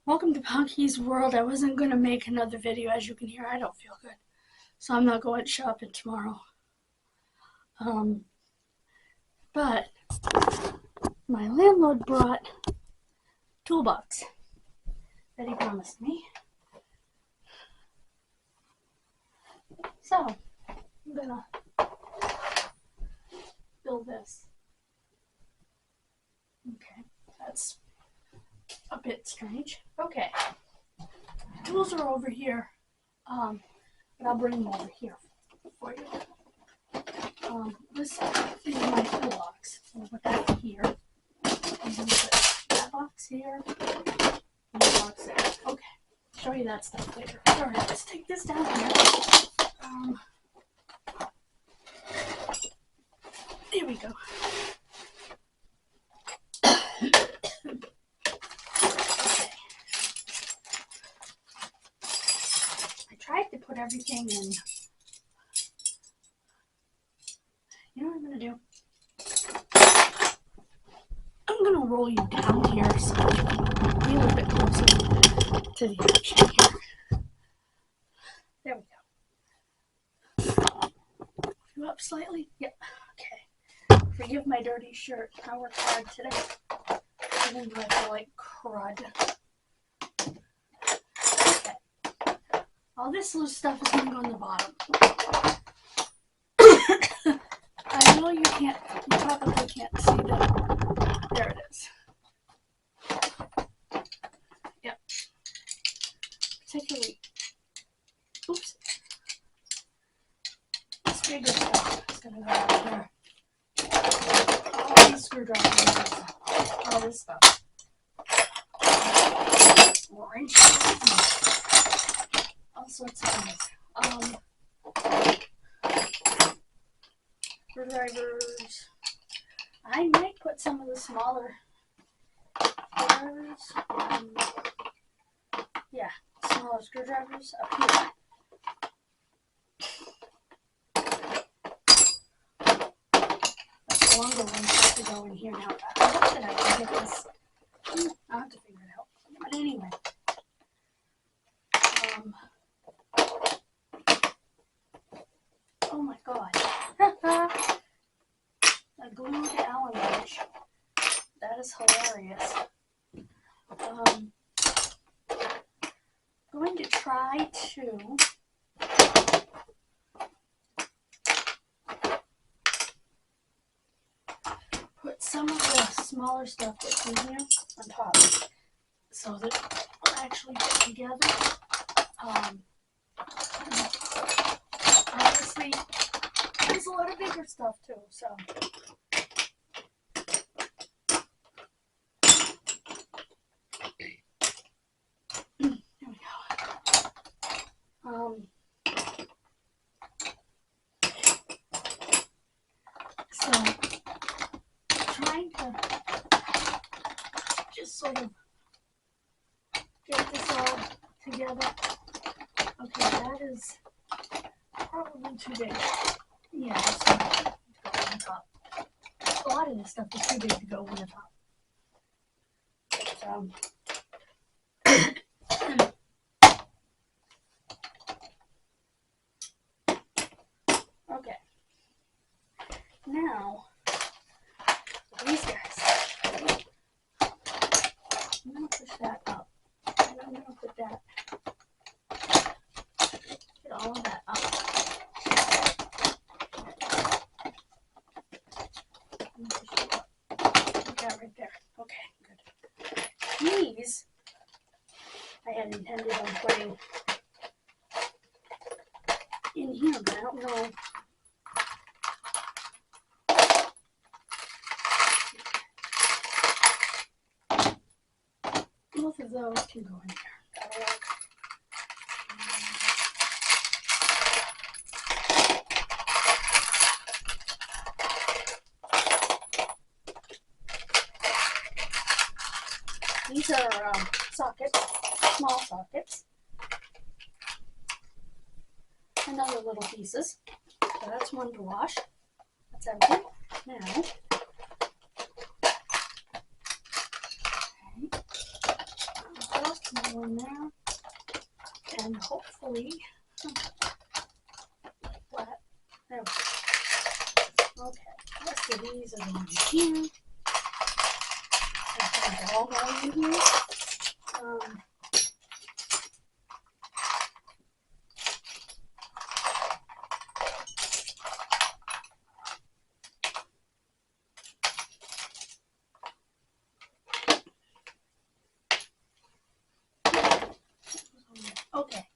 Welcome to Punky's World. I wasn't going to make another video. As you can hear, I don't feel good. So I'm not going shopping tomorrow. But my landlord brought a toolbox that he promised me. So I'm going to build this. Okay, that's a bit strange. Okay, tools are over here, but I'll bring them over here for you. This is my toolbox. So I'll put that here. I'm going to put that box here and the box there. Okay, show you that stuff later. Alright, let's take this down here. There we go. Tried to put everything in. You know what I'm going to do? I'm going to roll you down here so you can be a little bit closer to the action here. There we go. You up slightly? Yep. Okay. Forgive my dirty shirt. I worked hard today. Even though I feel like crud. All this little stuff is going to go on the bottom. I know you probably can't see that. There it is. Yep. Particularly, oops. This bigger stuff is going to go out there. All these screwdrivers, all this stuff. Orange. All sorts of things. Screwdrivers. I might put some of the smaller screwdrivers. Yeah, smaller screwdrivers up here. But the longer ones have to go in here now. I hope that I can get this. I'll have to figure it out. But anyway. Oh my god. A glued Allen wrench. That is hilarious. Going to try to put some of the smaller stuff that's in here on top so that it will actually get together. Obviously, there's a lot of bigger stuff too, so. There we go. So, trying to just sort of get this all together. Okay, that is probably too big. Yeah, that's too big to go on top. A lot of this stuff is too big to go on the top. So, okay. Now, these guys. I'm going to push that up. And I'm going to put that. Get all of that up. Put that right there. Okay, good. These I had intended on putting in here, but I don't know. Both of those can go in here. That'll work. These are sockets, small sockets, and other little pieces. So that's one to wash. That's empty. Now, okay. First, go in there, and hopefully, flat. There we go. Okay, the rest of these are going here. It's all going in here. Okay.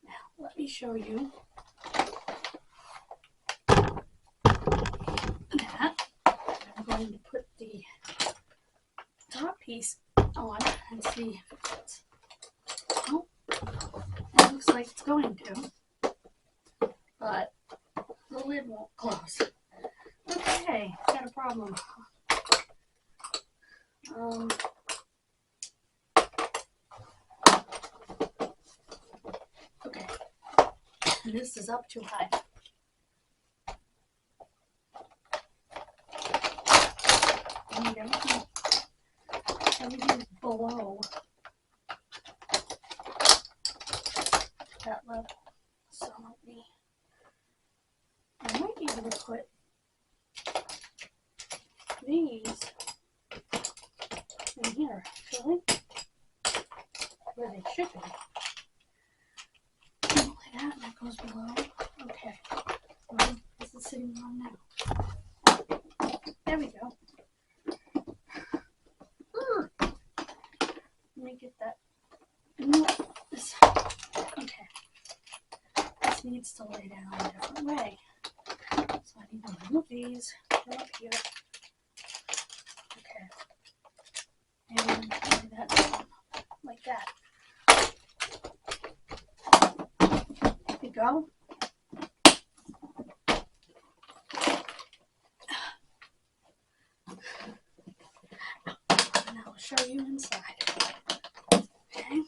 Now, let me show you that. I'm going to put the top piece on and see if it fits. Oh, it looks like it's going to, but the lid won't close. Okay, got a problem. Okay, this is up too high. And everything's below that level. So I might be able to put these in here, actually, where they should be. Like that, and that goes below. Okay. Well, this is sitting wrong now. There we go. Let me get that. No, this. Okay. This needs to lay down a different way. So I need to remove these from up here. Okay. And lay that down like that. There we go. And I'll show you inside. Okay.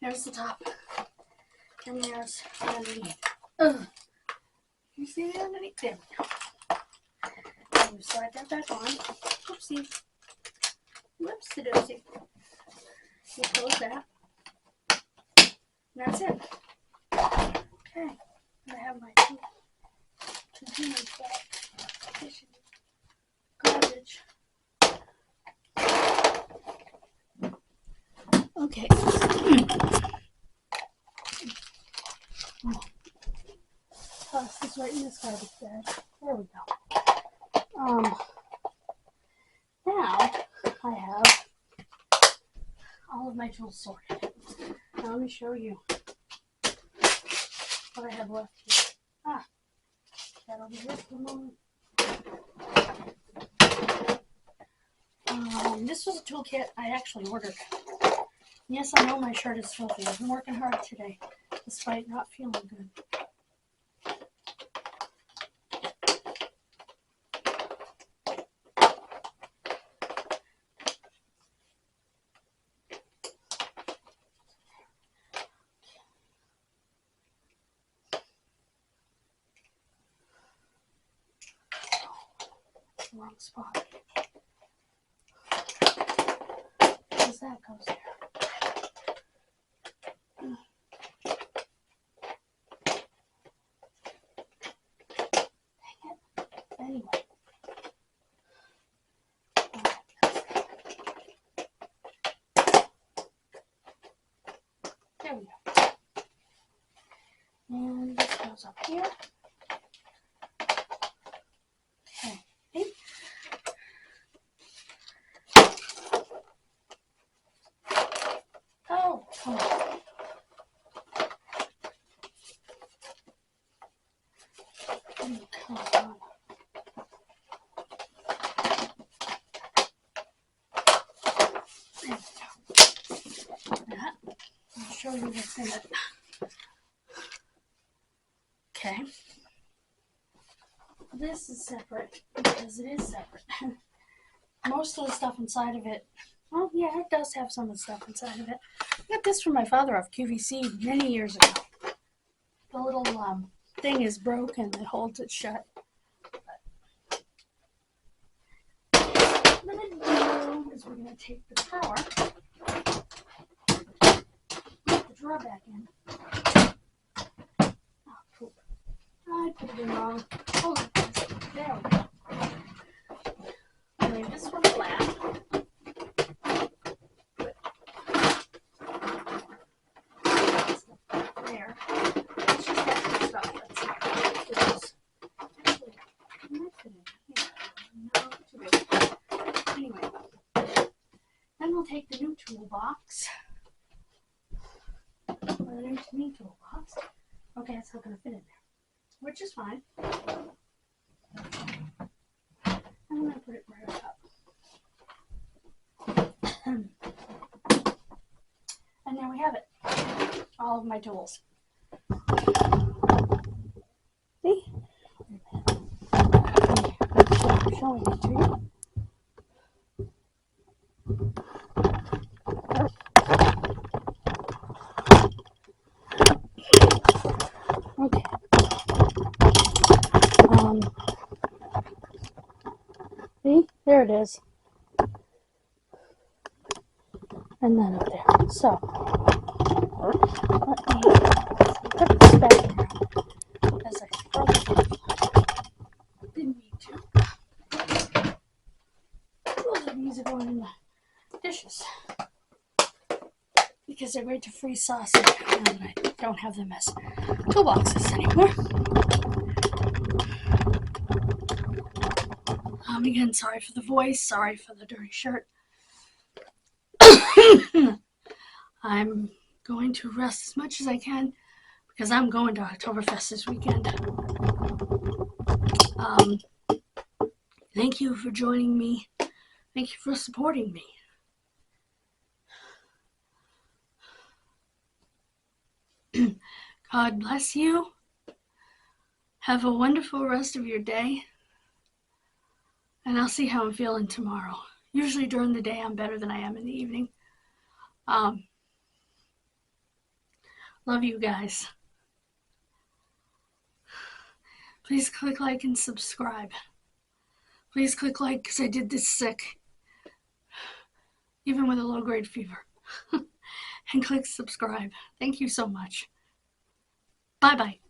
There's the top. And there's the underneath. You see the underneath? There we go. And we slide that back on. Oopsie. Whoopsie-doopsie. You close that. And that's it. Okay. I have my two containers back. Tissue. Garbage. Okay. Toss this right in this garbage bag. There we go. Now I have all of my tools sorted. Now let me show you what I have left here. That over here for a moment. This was a toolkit I actually ordered. Yes, I know my shirt is filthy. I've been working hard today, despite not feeling good. Wrong spot. Because that goes there. Dang it. Anyway. There we go. And this goes up here. Okay. Oh, come on. Come on. There we go. That. I'll show you what's in it. Okay. This is separate because it is separate. Most of the stuff inside of it, well, yeah, it does have some of the stuff inside of it. I got this from my father off QVC many years ago. The little thing is broken that holds it shut. What I'm gonna do is we're gonna take the power, put the drawer back in. Oh, poop. I put it in wrong. Hold on, guys. There we go. Lay this one flat. There. It's just extra stuff that's here. Actually, I might fit in here. No, too big. Anyway, then we'll take the new toolbox. Or the new to me toolbox. Okay, it's not going to fit in there, which is fine. I'm going to put it right up. And there we have it. All of my tools. See? I'm showing it to you. Okay. See? There it is. And then up there. So, let me put this back here as I throw it in. Didn't need to. Those of these are going in the dishes because they're great to freeze sausage now that I don't have them as toolboxes anymore. Again, sorry for the voice, sorry for the dirty shirt. I'm going to rest as much as I can because I'm going to Oktoberfest this weekend. Thank you for joining me. Thank you for supporting me. God bless you. Have a wonderful rest of your day. And I'll see how I'm feeling tomorrow. Usually during the day I'm better than I am in the evening. Love you guys. Please click like and subscribe. Please click like because I did this sick. Even with a low-grade fever. And click subscribe. Thank you so much. Bye-bye.